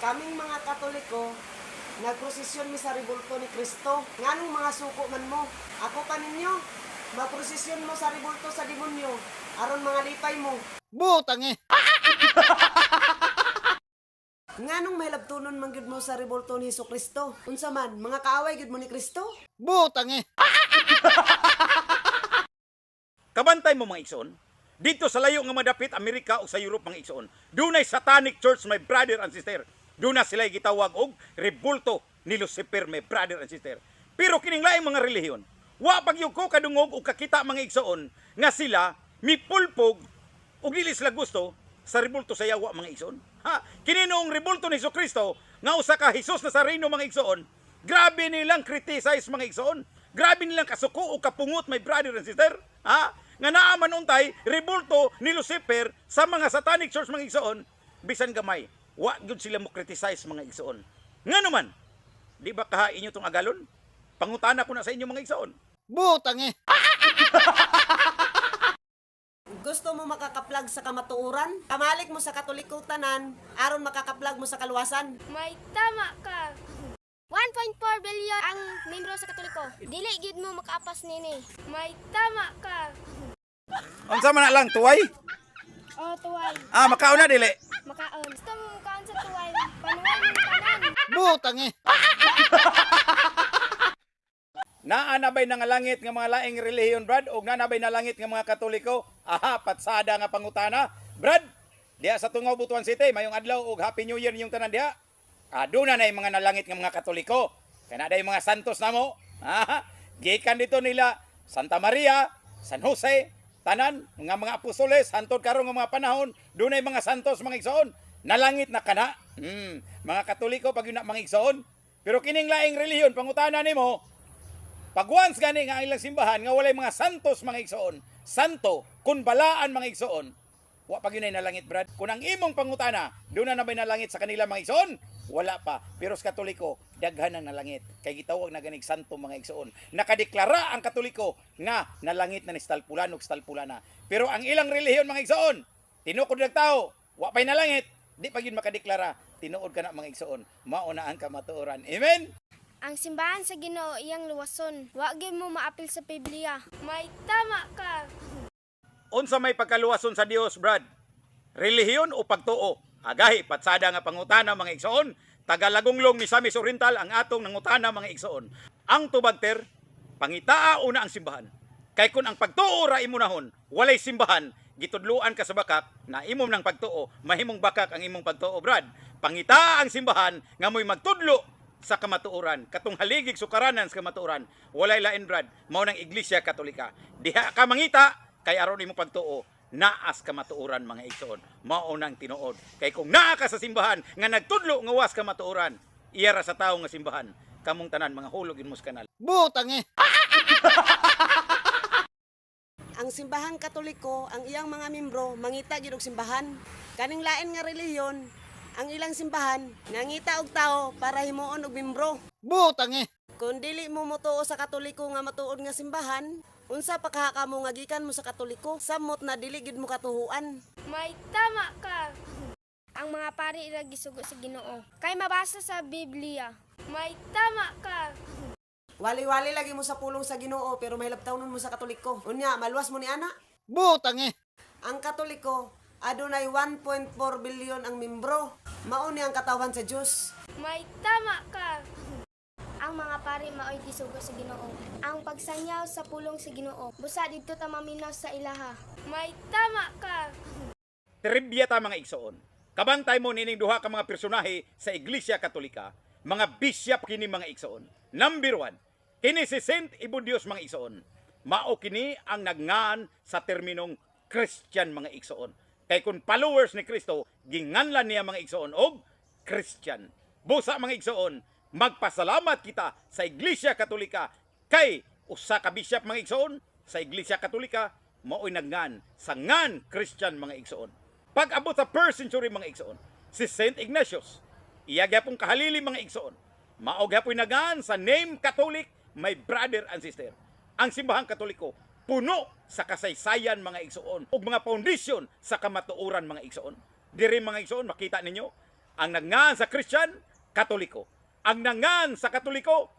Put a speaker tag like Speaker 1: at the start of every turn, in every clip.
Speaker 1: Kaming mga Katoliko, nagprosesyon mi sa rebulto ni Kristo. Nganong mga suko man mo? Ako pa ninyo, magprosesyon mo sa rebulto sa demonyo, aron mga lipay mo.
Speaker 2: Butang eh.
Speaker 1: Nganong may labtunon man gyud mo sa rebulto ni Hesus Kristo? Unsa man, mga kaaway gyud mo ni Kristo?
Speaker 2: Butang eh.
Speaker 3: Kabantay mo mga igsoon. Dito sa layo nga madapit Amerika o sa Europe mga igsoon, dunay satanic church my brother and sister. Duna sila gitawag og rebulto ni Lucifer my brother and sister. Pero kining laing mga relihiyon, wa pagyug ko kadungog og kakita mga igsoon nga sila mipulpog og dili sila gusto sa rebulto sa yawa mga igsoon. Ha, kininong rebulto ni Jesucristo nga usa ka Hesus Nazareno mga igsoon, grabe nilang criticize mga igsoon. Grabe nilang kasuko o kapungot my brother and sister. Ha? Nga naaman untay rebulto ni Lucifer sa mga satanic church mga igsoon, bisan gamay wa gyud sila mo criticize mga igsoon. Nga naman, di ba kahain nyo tong agalon? Pangutana ko na sa inyo mga igsoon.
Speaker 2: Butang eh.
Speaker 1: Gusto mo makakaplag sa kamatuuran? Kamalik mo sa Katoliko tanan, aron makakaplag mo sa kaluwasan.
Speaker 4: May tama ka. 1.4 billion ang membro sa Katoliko. Dili gid mo makaapas nini. May tama ka.
Speaker 3: Unsa man na lang tuway?
Speaker 4: Oh, tuway.
Speaker 3: Makaon na dili.
Speaker 4: Makaon. Gusto mo makaon sa tuway. Panuway mo tanan.
Speaker 2: Butang eh.
Speaker 3: Naanabay na nga langit nga mga laing relihiyon, Brad, o nanabay na langit nga mga Katoliko. Patsada nga pangutana. Brad, diya sa Tungaw, Butuan City, mayong adlaw og Happy New Year ninyong tanan diha. Doon na yung mga nalangit ng mga Katoliko. Kaya na yung mga santos na mo. Gikan dito nila Santa Maria, San Jose, tanan, mga apostoles, hantod karong nga mga panahon, doon na yung mga santos mga igsoon. Nalangit na kana. Mga Katoliko pag yun na mga igsoon. Pero kining laing relihiyon, pangutana ni mo, pag once gani nga ang ilang simbahan, nga walay mga santos mga igsoon, santo, kun balaan mga igsoon, wa pag yun ay nalangit, Brad. Kung ang imong pangutana, doon na nabay nalangit sa kanila mga igsoon, wala pa. Pero sa Katoliko, daghan ang nalangit. Kay gitawag na ganig santo mga igsoon. Nakadeklara ang Katoliko nga nalangit na ni Stalpulan ug Stalpulana. Pero ang ilang relihiyon mga igsoon, tinukod ng tao, wa pay nalangit, di pa yun makadeklara, tinuod ka na mga igsoon, mauna ang kamatuoran. Amen?
Speaker 4: Ang simbahan sa Ginoo iyang luwason. Wa gyud mo maapil sa Biblia. May tama ka.
Speaker 3: Unsa may pagkaluwason sa Dios, Brad? Relihiyon o pagtuo? Agahi, patsada nga pangutana mga igsoon, Tagalagunglong Misamis Oriental ang atong nangutana mga igsoon. Ang tubagter, pangitaa una ang simbahan. Kay kun ang pagtuo ra imunahon, walay simbahan, gitudluan ka sa bakak, na imom ng pagtuo, mahimong bakak ang imong pagtuo, Brad. Pangitaa ang simbahan, nga mo'y magtudlo sa kamatuoran, katong haligig sukaranan sa kamatuoran, walay lain, Brad, mao ng Iglesia Katolika. Diha ka mangita, kay aron imong pagtuo, naas kamatuoran mga igsoon, mao nang tinuod. Kay kung naa ka sa simbahan nga nagtudlo nga was kamatuoran, iya ra sa tawo nga simbahan, kamong tanan mga hulog in mus kanal.
Speaker 2: Butang eh.
Speaker 1: Ang simbahang Katoliko, ang iyang mga membro, mangita gyud og simbahan. Kaning lain nga relihiyon, ang ilang simbahan, nangita og tao para himuon og membro.
Speaker 2: Butang eh.
Speaker 1: Kung dili mo motuo sa Katoliko nga matuod nga simbahan, unsa pa ka mo nga gikan mo sa Katoliko, samot na dili gid mo katuhuan.
Speaker 4: May tama ka. Ang mga pari ira gisugo sa Ginoo. Kay mabasa sa Biblia. May tama ka.
Speaker 1: Wali-wali lagi mo sa pulong sa Ginoo pero may labtawnon mo sa Katoliko. Unya, maluwas mo ni ana.
Speaker 2: Butang eh.
Speaker 1: Ang Katoliko, adunay 1.4 billion ang membro. Mao ni ang katawan sa Dios.
Speaker 4: May tama ka. Ang mga pari maoy gisugo sa Ginoo. Ang pagsanyaw sa pulong sa Ginoo. Busa didto ta maminaw sa ilaha. May tama ka.
Speaker 3: Trivia ta mga igsoon. Kabantay mo nining duha ka mga personahe sa Iglesia Katolika, mga bishop kini mga igsoon. Number 1, kini si Saint Ibodios mga igsoon. Mao kini ang nagngan sa terminong Christian mga igsoon. Kay kun followers ni Kristo, ginganlan niya mga igsoon og Christian. Busa mga igsoon, magpasalamat kita sa Iglesia Katolika kay usa ka bishop mga igsoon sa Iglesia Katolika mao'y nagngan sa ngan Christian mga igsoon. Pag abot sa 1st century mga igsoon, si Saint Ignatius, iya gyapon kahalili mga igsoon, mao gyapon nagngan sa name Catholic, my brother and sister. Ang simbahang Katoliko puno sa kasaysayan mga igsoon ug mga foundation sa kamatuoran mga igsoon. Diri mga igsoon makita ninyo Ang nangan sa Christian, Katoliko. Ang nangan sa Katoliko,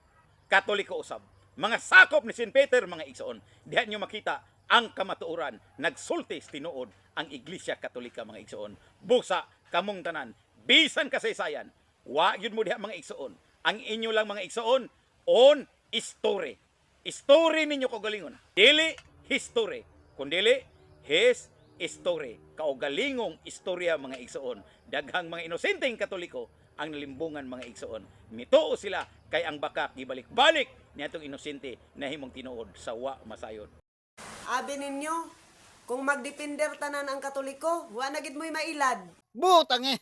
Speaker 3: Katoliko usab. Mga sakop ni St. Peter, mga igsoon. Diyan nyo makita ang kamatuoran. Nagsulti tinuod ang Iglesia Katolika, mga igsoon. Busa kamong tanan. Bisan kasaysayan. Wa yun mo diha, mga igsoon. Ang inyo lang, mga igsoon, on story. Story ninyo kaugalingon. Dili history. Kundili his story. Kaugalingong istorya, mga igsoon. Daghang mga inosenteng Katoliko ang nalimbungan, mga igsoon. Mituo sila kay ang bakak gibalik-balik niadtong inosente na himong tinuod sa wa masayod.
Speaker 1: Abi ninyo, kung magdepender tanan ang Katoliko, wa na gid mo'y mailad.
Speaker 2: Butang eh.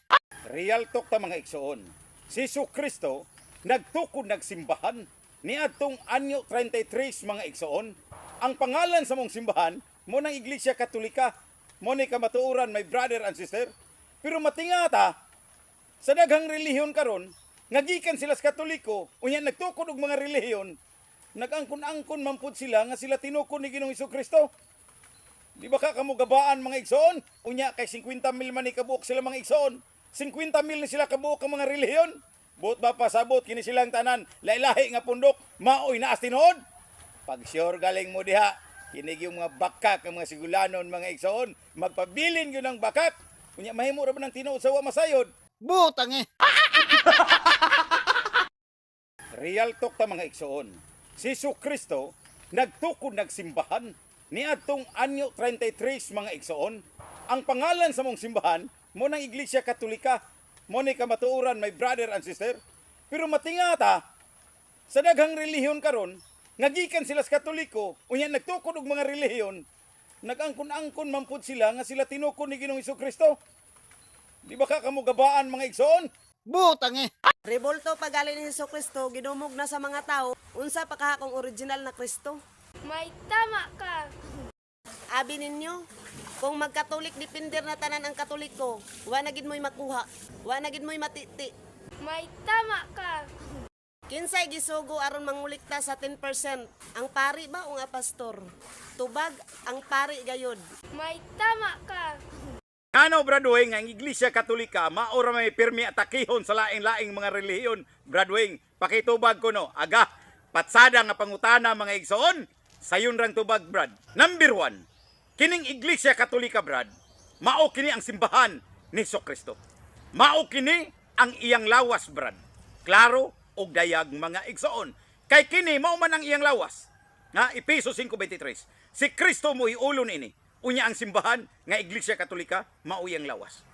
Speaker 3: Real talk ta, mga igsoon. Si Kristo nagtukod nagsimbahan niadtong anyo 33, mga igsoon. Ang pangalan sa mong simbahan mo ng Iglesia Katolika, mo ni kamatuoran, my brother and sister. Pero matingata sa daghang relihiyon karon, ngagikan sila sa Katoliko, unya nagtukod og mga relihiyon, nagangkon-angkon man pud sila nga sila tinukod ni Ginoong Kristo. Di ba ka kamo gabaan, mga igsoon? Unya kay 50,000 man ni kabuok sila, mga igsoon. 50,000 ni sila kabuok ang mga relihiyon. Buot ba pasabot kini silang tanan, lailahi nga pundok, maoy na tinuod. Pag sure galing mo diha, kinig yung mga bakak, ang mga sigulanon, mga igsoon, magpabilin yun ang bakak. Unya mahimo ra ba ng tinuod sa wa masayod?
Speaker 2: Butang eh.
Speaker 3: Real talk ta, mga igsoon. Si Kristo nagtukod nagsimbahan niadtong anyo 33, mga igsoon. Ang pangalan sa mong simbahan mo ng Iglesia Katolika, mo ni kamatuoran, my brother and sister. Pero matingata sa daghang relihiyon karon, ngagikan sila sa Katoliko, unya nagtukod og mga relihiyon, nagangkon-angkon man pud sila nga sila tinukod ni Ginoong Kristo. Di ba ka kamo gabaan, mga igsoon?
Speaker 2: Butang eh.
Speaker 1: Rebolto pagaling ni Kristo, ginumog na sa mga tao, unsa pa kahakong original na Kristo.
Speaker 4: May tama ka.
Speaker 1: Abi ninyo, kung magkatolik depender na tanan ang Katoliko, wa na gid mo'y makuha, wa na gid mo'y matiti.
Speaker 4: May tama ka.
Speaker 1: Kinsay gisugo aron mangulikta sa 10%? Ang pari ba o nga pastor? Tubag ang pari gayod.
Speaker 4: May tama ka.
Speaker 3: Ano, Bradwing, ang Iglesia Katolika, maura may pirmi at takihon sa laing-laing mga relihiyon. Bradwing, pakitubag ko no, aga, patsada nga pangutana, mga igsoon, sayon rang tubag, Brad. Number 1, kining Iglesia Katolika, Brad, mao kini ang simbahan ni Kristo. Mao kini ang iyang lawas, Brad. Klaro og dayag, mga igsoon. Kay kini mao man ang iyang lawas. Nga Efeso 5:23. Si Kristo mo iulo ini. Unya ang simbahan nga Iglesia Katolika mao iyang lawas.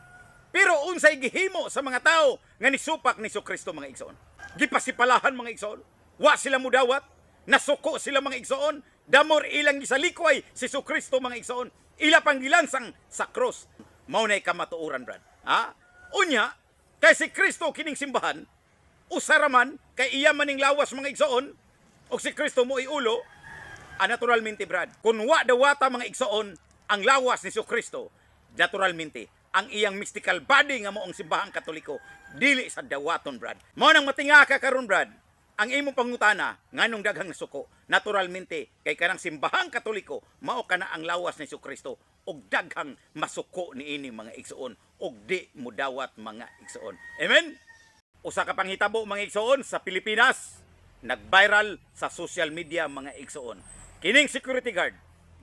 Speaker 3: Pero unsay gihimo sa mga tao nga nisupak ni Kristo, mga igsoon? Gipasipalahan, mga igsoon. Wa sila mudawat, nasuko sila, mga igsoon. Damor ilang gisalikway si Kristo, mga igsoon. Ila pang gilansang sa cross. Mao nay kamatuoran, Brad. Ha? Unya kay si Kristo kining simbahan, usaraman kay iya maning lawas, mga igsoon, o si Kristo mo iulo, naturalmente, Brad, kung wa dawata, mga igsoon, ang lawas ni Kristo, naturalmente, ang iyang mystical body nga moong simbahang Katoliko, dili sa dawaton, Brad. Mao nang matinga ka karon, Brad, ang imong pangutana, nganong daghang nasuko, naturalmente, kay kanang simbahang Katoliko, mao kana ang lawas ni Kristo, og daghang masuko ni ini, mga igsoon, og di mudawat, mga igsoon. Amen? Usa ka panghitabo, mga igsoon, sa Pilipinas, nag-viral sa social media, mga igsoon. Kining security guard,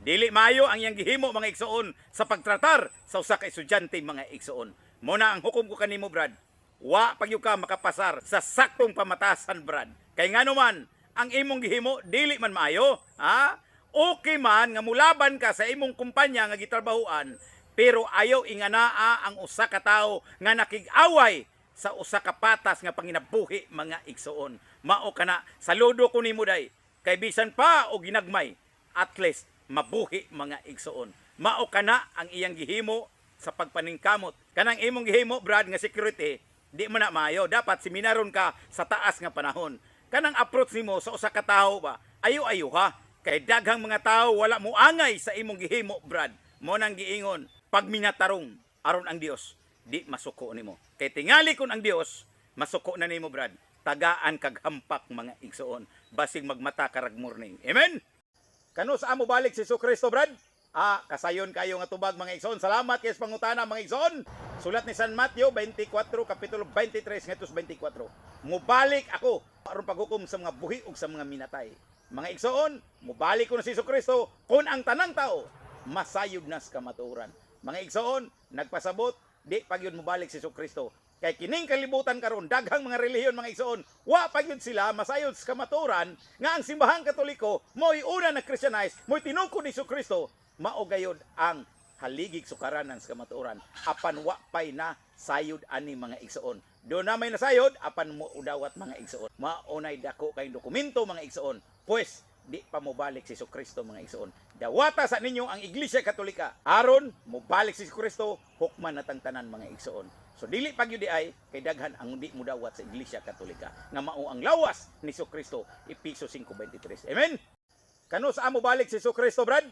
Speaker 3: dili maayo ang iyang gihimo, mga igsoon, sa pagtratar sa usa ka estudyante, mga igsoon. Muna ang hukom ko kanimo, Brad. Wa pagyo ka makapasar sa saktong pamatasan, Brad. Kay ngano man ang imong gihimo dili man maayo, ha? Okay man nga mulaban ka sa imong kumpanya nga gitrabahuan, pero ayaw inganaa ang usa ka tawo nga nakig-away sa usa ka patas nga panginabuhi, mga igsoon. Mao kana, saludo ko nimo day. Kay bisan pa o ginagmay, at least mabuhi, mga igsoon. Mao kana ang iyang gihimo sa pagpaningkamot. Kanang imong gihimo, Brad, nga security, di mo na maayo. Dapat seminaron ka sa taas nga panahon. Kanang approach nimo sa usa ka tawo ba, ayo-ayo ha. Kay daghang mga tawo wala mo angay sa imong gihimo, Brad. Mo nang giingon, pag minatarong aron ang Dios, di masuko nimo. Kay tingali kun ang Dios, masuko na nimo, Brad. Tagaan kag hampak, mga igsoon. Basig magmata karag morning. Amen? Kano sa amo balik si Kristo, Brad? Kasayon kayo nga tubag mga igsoon. Salamat kay sa pangutana mga igsoon. Sulat ni San Mateo 24 kapitulo 23 ngadto 24. Mubalik ako aron paghukom sa mga buhi ug sa mga minatay. Mga igsoon, mubalik ko na si Jesucristo kun ang tanang tao masayod na sa kamatuoran. Mga igsoon, nagpasabot di pagyud mubalik si Jesucristo. Kay kining kalibutan karon daghang mga relihiyon mga igsoon, wa pagyud sila masayod sa kamatuoran nga ang simbahang Katoliko mo'y una na Christianize, mo'y tinungkod ni Jesucristo, mao gayud ang haligig sukaranan sa kamatuoran. Apan wa pay na sayod ani mga igsoon. Do na may nasayod apan mo udawat mga igsoon. Maunay dako kay dokumento mga igsoon. Pues di pa mobalik si Jesucristo mga igsoon. Dawata sa ninyo ang Iglesia Katolika aron mobalik si Jesucristo hukman natang tanan mga igsoon. So dili pag yun ay kay daghan ang di mudawat sa Iglesia Katolika nga mao ang lawas ni Jesucristo Episo 5:23. Amen. Kano sa amo balik si Jesucristo brad?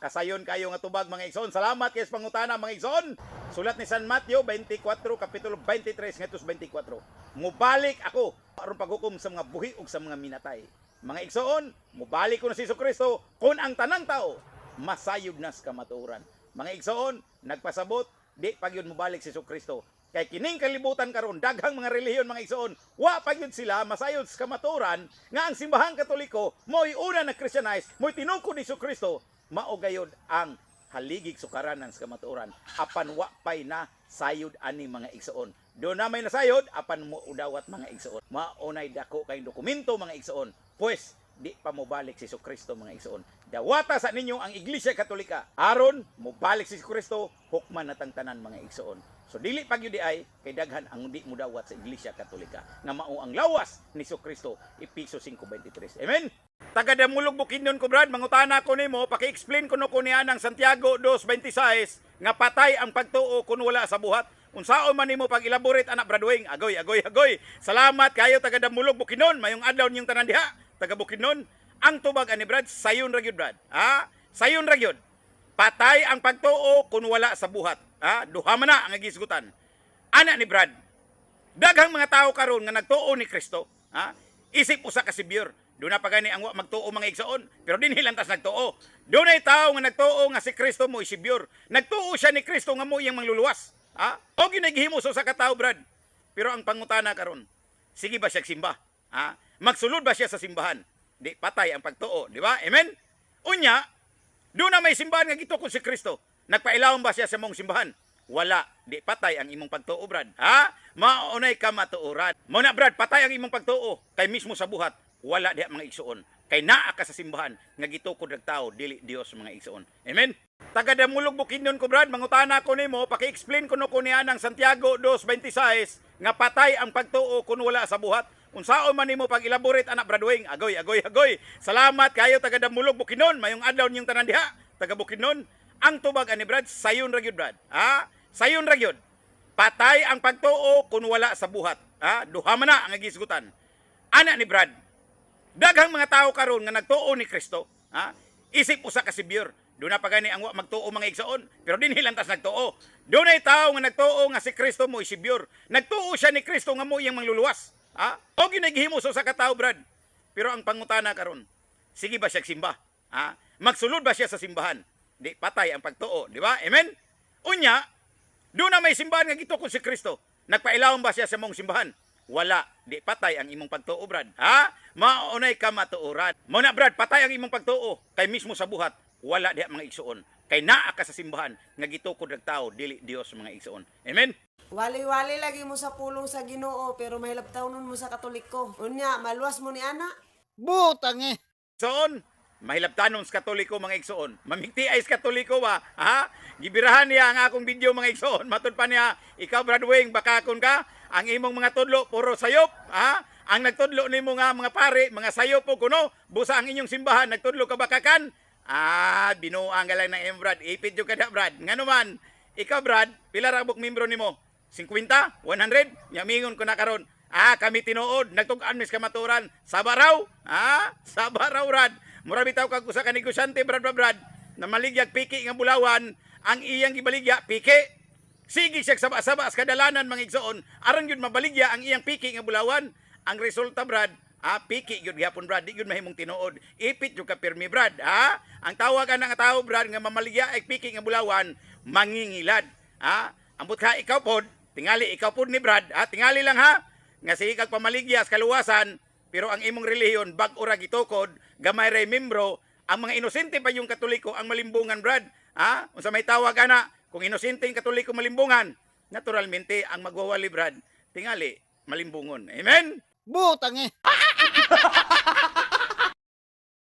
Speaker 3: Kasayon kayo nga tubag mga igsoon. Salamat kay sa pangutana mga igsoon. Sulat ni San Mateo 24 kapitulo 23 ngadto 24. Mubalik ako aron paghukom sa mga buhi ug sa mga minatay. Mga igsoon, mubalik ko na si Jesucristo kun ang tanang tao masayod na sa kamatuoran. Mga igsoon, nagpasabot di pagyud mubalik si Jesucristo. Kay kining kalibutan karon daghang mga relihiyon mga igsoon, wa pagyud sila masayod sa kamatuoran nga ang simbahang Katoliko mo'y una na Christianize, mo'y tinungkod ni Jesucristo, mao gayud ang haligig sukaranan sa kamatuoran. Apan wa pay na sayod ani mga igsoon. Do na may nasayod apan mo udawat mga igsoon. Maunay dako kay dokumento mga igsoon. Pues di pa mobalik si Jesucristo mga igsoon. Dawata sa ninyo ang Iglesia Katolika aron mobalik si Jesucristo hukman natang tanan mga igsoon. So dili pag yun di ay kay daghan ang di mudawat sa Iglesia Katolika nga mao ang lawas ni Jesucristo Episo 5:23. Amen. Taga Damulog Bukidnon ko brad, mangutana ko nimo, paki-explain ko no niya ng Santiago 2:26 nga patay ang pagtuo kun wala sa buhat. Unsaon man nimo pag elaborate anak Bradwing? Agoy. Salamat kayo taga Damulog Bukidnon, mayong adlaw niyong tanan diha. Taga Bukidnon, ang tubag ani brad, sayon ra gyud brad. Sayon ra gyud. Patay ang pagtuo kun wala sa buhat. Duha man na ang gisgutan. Ana ni brad. Daghang mga tao karon nga nagtuo ni Kristo, isip usa ka sibyor. Doon na pagani ang magtuo mga igsoon, pero din hilantas nagtuo. Doon ay tao nga nagtuo nga si Kristo mo isibyor. Nagtuo siya ni Kristo nga mo iyang mangluluwas. O ginagihimo sa katao brad. Pero ang pangutana karon, sige ba siya simba? Magsulod ba siya sa simbahan? Di patay ang pagtuo, di ba? Amen. Unya, doon na may simbahan nga gitukod si Kristo. Nagpailawon ba siya sa mong simbahan? Wala, di patay ang imong pagtuo brad. Maunay ka matuoran. Mo na brad, patay ang imong pagtuo kay mismo sa buhat. Wala diha mga igsoon. Kay naa ka sa simbahan nga gitukod ng tao dili Dios mga igsoon. Amen. Taga Damulog Bukidnon ko brad, mangutana ko nimo, paki-explain ko no niya ng Santiago 2:26 nga patay ang pagtuo kun wala sa buhat. Unsaon man nimo pag elaborate anak Bradwing? Agoy. Salamat kayo taga Damulog Bukidnon, mayong adlaw niyong tanan diha. Taga Bukidnon, ang tubag ani brad, sayon ra gyud brad. Sayon ra gyud. Patay ang pagtuo kun wala sa buhat. Duha man na ang gisgutan. Ana ni brad. Daghang mga tao karon nga nagtuo ni Kristo, isip usa ka sibyor. Doon na pagani ang magtuo mga igsoon, pero din hilantas nagtuo. Doon ay tao nga nagtuo nga si Kristo mo isibyor. Nagtuo siya ni Kristo nga mo iyang mangluluwas. O ginagihimo sa katao brad. Pero ang pangutana karon, sige ba siya simba? Magsulod ba siya sa simbahan? Di patay ang pagtuo, di ba? Amen. Unya, doon na may simbahan nga gitukod si Kristo. Nagpailawon ba siya sa mong simbahan? Wala, di patay ang imong pagtuo brad. Maunay ka matuoran. Mo na brad, patay ang imong pagtuo kay mismo sa buhat. Wala diha mga igsoon. Kay naa ka sa simbahan nga gitukod ng tao dili Dios mga igsoon. Amen.
Speaker 1: Wali-wali lagi mo sa pulong sa Ginoo pero mahilabtawnon mo sa Katoliko. Unya, maluwas mo ni ana.
Speaker 2: Butang eh.
Speaker 3: Igsoon, mahilabtanon sa Katoliko mga igsoon. Mamigti ay sa Katoliko ba? Gibirahan niya ang akong video mga igsoon. Matud pa niya, ikaw Bradwing, bakakon ka? Ang imong mga tudlo puro sayop, Ang nagtudlo nimo nga mga pare, mga sayop po kuno, busa ang inyong simbahan, nagtudlo ka bakakan? Binuang ka lang ng Brad. Ipid yung kada Brad. Nga naman, ikaw Brad, pila ra buk membro nimo? 50? 100? Yamingon ko na karon. Kami tinuod, nagtug-an mis kamaturan. Sabaraw? Sabaraw Brad. Mura bitaw kag usa ka negosyante Brad, na maligyag piki nga bulawan, ang iyang gibaligya piki. Sige siya saba-saba sa kadalanan mga igsoon, aron yun mabaligya ang iyang piki nga bulawan. Ang resulta Brad, Piki gyud gyapon Brad, di gyud mahimong tinuod. Ipit jud ka pirmi Brad, ha? Ang tawag nga tao Brad nga mamaligya ay piki nga bulawan, mangingilad. Ambot ka ikaw pod, tingali ikaw pod ni Brad, tingali lang ha. Nga sige kag pamaligya sa kaluwasan, pero ang imong relihiyon bag-o ra gitukod, gamay ray membro, ang mga inosente pa yung Katoliko ang malimbungan Brad. Unsa may tawag ana, kung inosente ang Katoliko malimbungan, naturalmente ang magwawali Brad, tingali malimbungon. Amen.
Speaker 2: Butang eh.